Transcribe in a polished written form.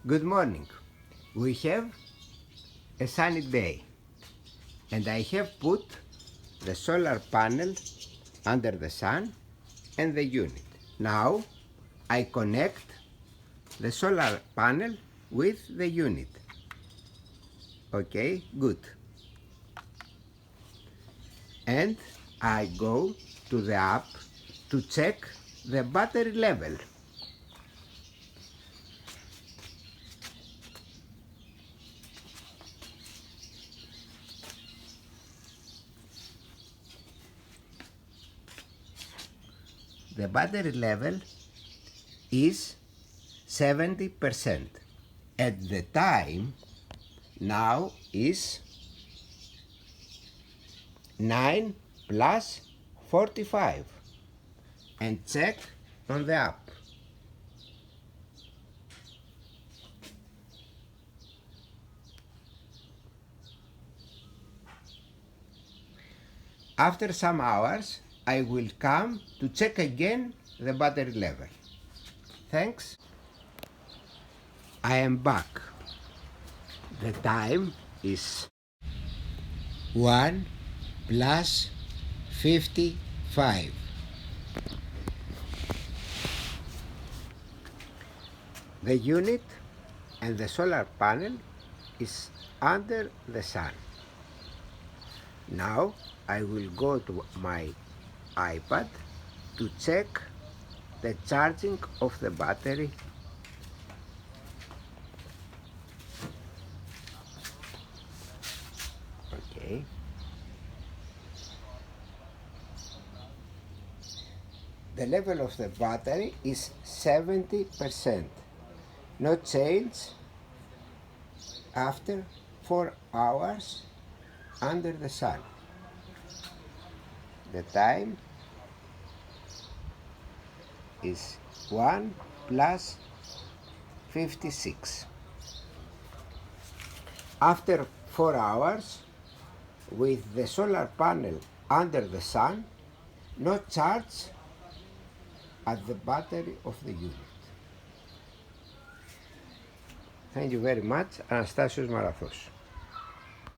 Good morning. We have a sunny day and I have put the solar panel under the sun and the unit. Now I connect the solar panel with the unit. Okay, good. And I go to the app to check the battery level. The battery level is 70%. At the time now is 9 plus 45 and check on the app. After some hours I will come to check again the battery level. Thanks. I am back. The time is 1 plus 55. The unit and the solar panel is under the sun. Now I will go to my iPad to check the charging of the battery. Okay. The level of the battery is 70%. No change after 4 hours under the sun. The time is 1 plus 56. After 4 hours, with the solar panel under the sun, no charge at the battery of the unit. Thank you very much. Anastasios Marathos.